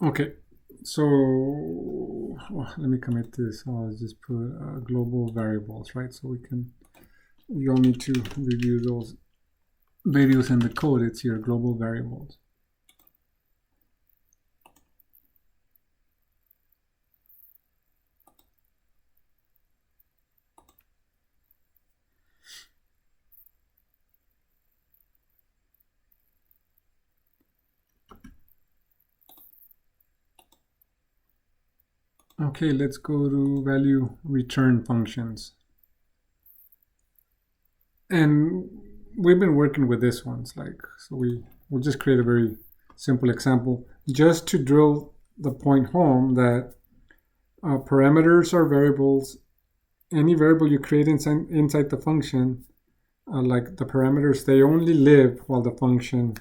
Okay, so let me commit this. I'll just put global variables, right? So we all need to review those videos in the code. It's here, global variables. Okay, let's go to value return functions. And we've been working with this ones, so we'll just create a very simple example just to drill the point home that parameters are variables. Any variable you create inside the function, like the parameters, they only live while the function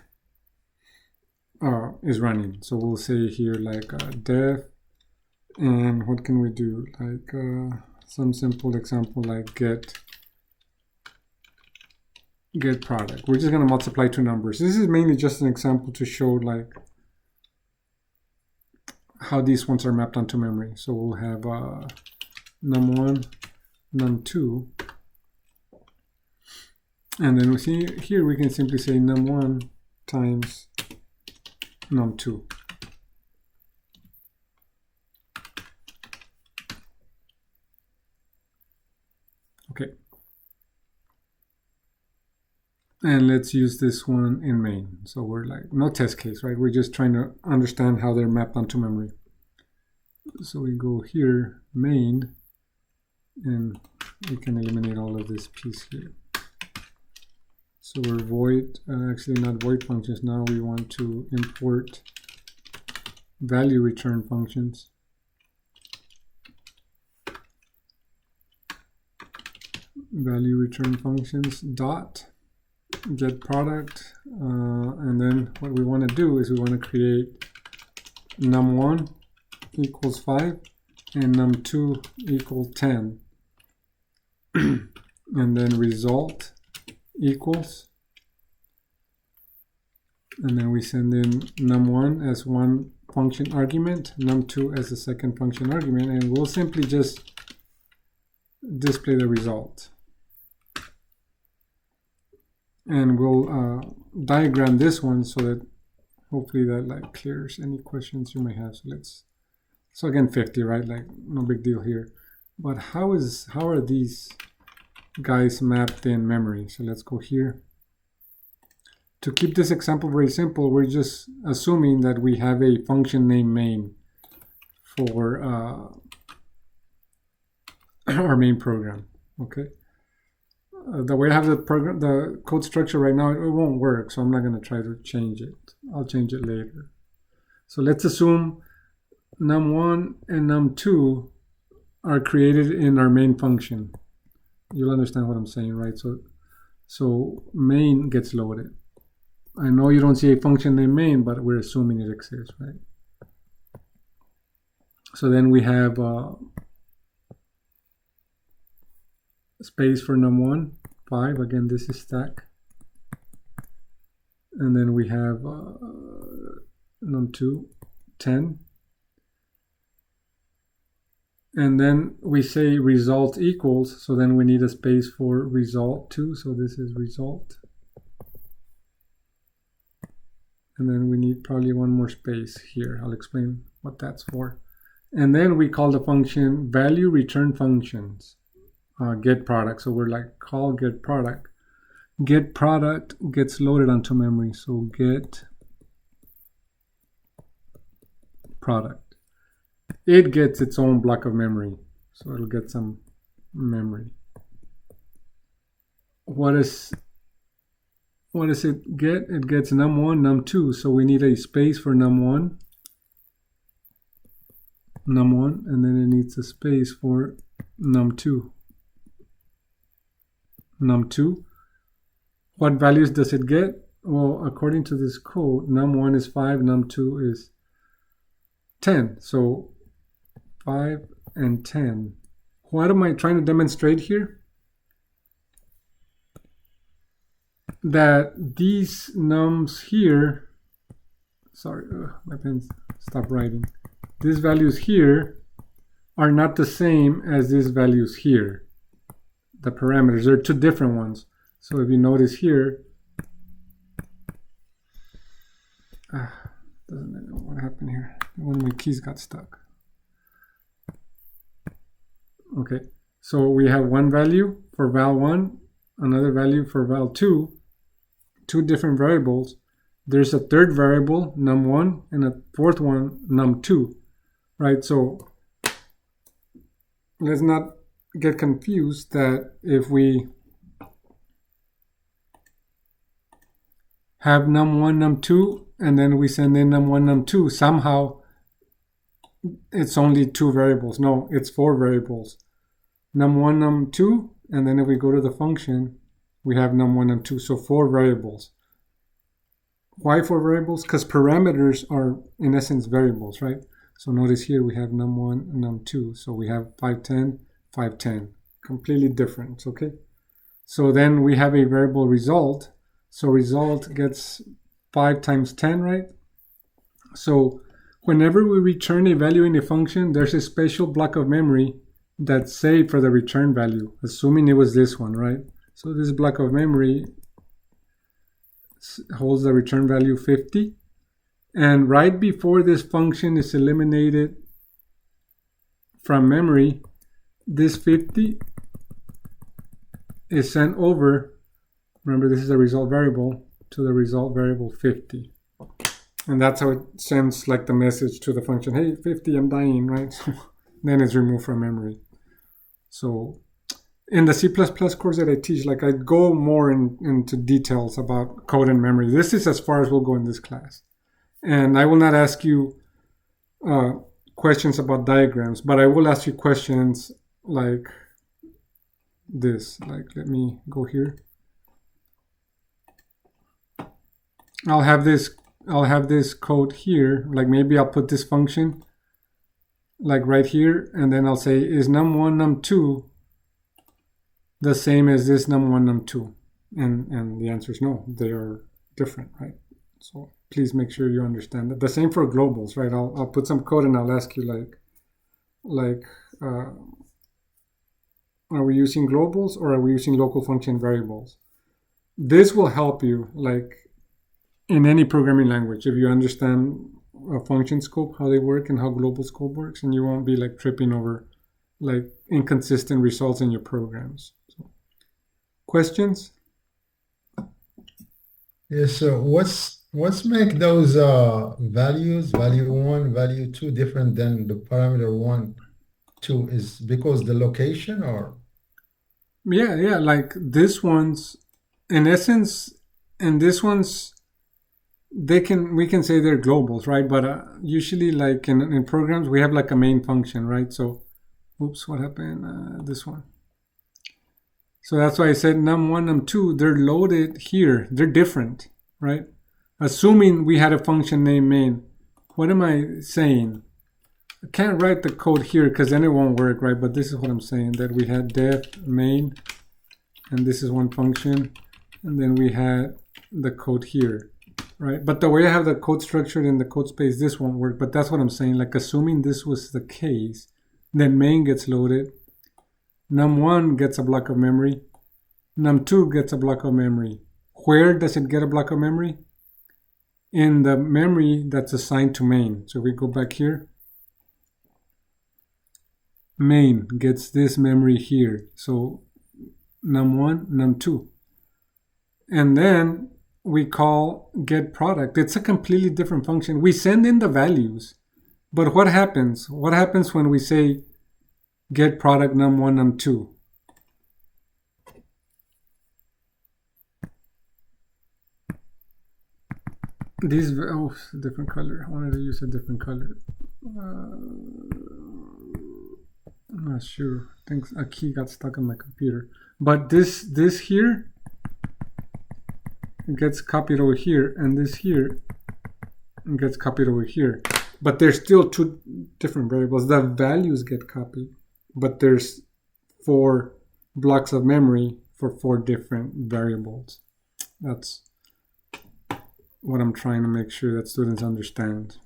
is running. So we'll say here like def, and what can we do? Like some simple example like get product. We're just going to multiply two numbers. This is mainly just an example to show like how these ones are mapped onto memory. So we'll have num1, num2, and then we see here we can simply say num1 times num2. Okay. And let's use this one in main. So we're like, no test case, right? We're just trying to understand how they're mapped onto memory. So we go here, main, and we can eliminate all of this piece here. So we're void, actually not void functions. Now we want to import value return functions. Value return functions dot get product, and then what we want to do is we want to create num1 equals 5 and num2 equal 10, and then result equals, and then we send in num1 as one function argument, num2 as a second function argument, and we'll simply just display the result. And we'll diagram this one so that hopefully that like clears any questions you may have. So again 50, right? Like no big deal here. But how are these guys mapped in memory? So let's go here. To keep this example very simple, we're just assuming that we have a function named main for our main program. Okay. The way I have the code structure right now, it won't work, so I'm not going to try to change it. I'll change it later. So let's assume num1 and num2 are created in our main function. You'll understand what I'm saying, right? So main gets loaded. I know you don't see a function named main, but we're assuming it exists, right? So then we have space for num1, 5. Again, this is stack. And then we have num2, 10. And then we say result equals, so then we need a space for result too. So this is result. And then we need probably one more space here. I'll explain what that's for. And then we call the function value return functions. Get product. So we're like call get product. Get product gets loaded onto memory. So get product. It gets its own block of memory. So it'll get some memory. What does it get? It gets num1, num2. So we need a space for num1, and then it needs a space for num2. Num2. What values does it get? Well, according to this code, num1 is 5, num2 is 10. So 5 and 10. What am I trying to demonstrate here? That these nums here, sorry, my pen's stop writing. These values here are not the same as these values here. The parameters, they're two different ones. So if you notice here, doesn't know what happened here. One of my keys got stuck. Okay, so we have one value for val1, another value for val2, two different variables. There's a third variable, num1, and a fourth one, num2, right? So let's not get confused that if we have num1, num2, and then we send in num1, num2, somehow it's only two variables. No, it's four variables. Num1, num2, and then if we go to the function, we have num1, num2, so four variables. Why four variables? Because parameters are, in essence, variables, right? So notice here we have num1 and num2, so we have 510, 510, completely different, okay? So then we have a variable result, so result gets 5 times 10, right? So whenever we return a value in a function, there's a special block of memory that's saved for the return value, assuming it was this one, right? So this block of memory holds the return value 50. And right before this function is eliminated from memory, this 50 is sent over, remember this is a result variable, to the result variable 50. And that's how it sends like the message to the function, hey, 50, I'm dying, right? Then it's removed from memory. So in the C++ course that I teach, like I go more into details about code and memory. This is as far as we'll go in this class. And I will not ask you questions about diagrams, but I will ask you questions like this. Like, let me go here. I'll have this code here. Like maybe I'll put this function like right here, and then I'll say, is num1, num2 the same as this num1, num2? And the answer is no, they are different, right? So please make sure you understand that. The same for globals, right? I'll put some code and I'll ask you are we using globals or are we using local function variables? This will help you like in any programming language if you understand a function scope, how they work and how global scope works, and you won't be like tripping over like inconsistent results in your programs. So, questions? Yes, so what's make those values, value 1, value 2 different than the parameter 1, 2 is because the location or? Yeah, like this one's, in essence, and this one's, we can say they're globals, right? But usually like in programs, we have like a main function, right? So, oops, what happened? This one. So that's why I said num1, num2, they're loaded here. They're different, right? Assuming we had a function named main. What am I saying? I can't write the code here because then it won't work, right? But this is what I'm saying, that we had def main, and this is one function, and then we had the code here, right? But the way I have the code structured in the code space, this won't work. But that's what I'm saying, like assuming this was the case, then main gets loaded, num1 gets a block of memory, num2 gets a block of memory. Where does it get a block of memory? In the memory that's assigned to main. So we go back here. Main gets this memory here. So num1, num2. And then we call get product. It's a completely different function. We send in the values. But what happens? What happens when we say get product num1, num2? These, oh, different color. I wanted to use a different color. I'm not sure. I think a key got stuck on my computer. But this here gets copied over here, and this here gets copied over here. But there's still two different variables. The values get copied, but there's 4 blocks of memory for 4 different variables. That's what I'm trying to make sure that students understand.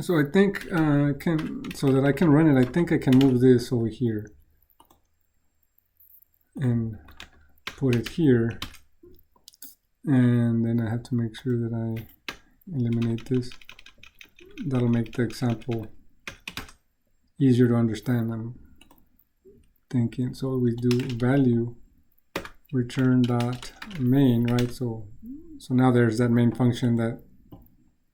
So I think so that I can run it, I think I can move this over here and put it here. And then I have to make sure that I eliminate this. That'll make the example easier to understand, I'm thinking. So we do value return dot main, right? So now there's that main function that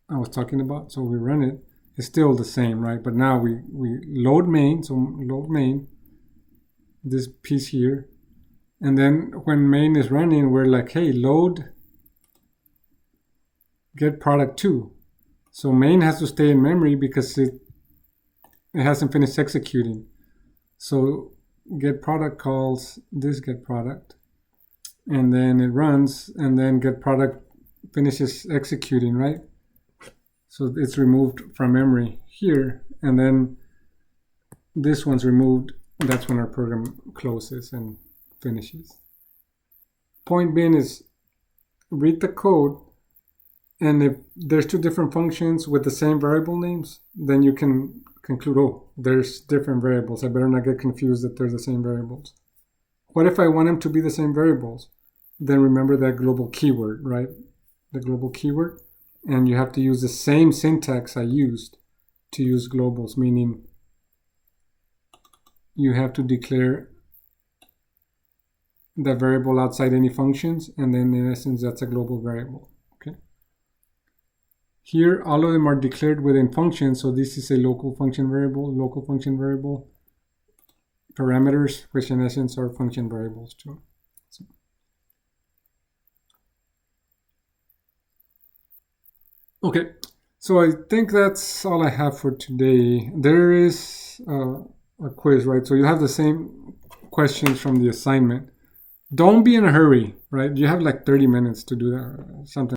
I was talking about. So we run it. It's still the same, right? But now we load main. So load main, this piece here. And then when main is running, we're like, hey, load get product 2. So main has to stay in memory because it hasn't finished executing. So get product calls this get product, and then it runs, and then get product finishes executing, right? So it's removed from memory here, and then this one's removed. That's when our program closes and finishes. Point being is read the code, and if there's 2 different functions with the same variable names, then you can conclude, oh, there's different variables. I better not get confused that they're the same variables. What if I want them to be the same variables? Then remember that global keyword, right? The global keyword. And you have to use the same syntax I used to use globals, meaning you have to declare that variable outside any functions, and then in essence, that's a global variable. Here, all of them are declared within functions, so this is a local function variable, parameters, which in essence are function variables too. Okay, so I think that's all I have for today. There is a quiz, right? So you have the same questions from the assignment. Don't be in a hurry, right? You have like 30 minutes to do that, something.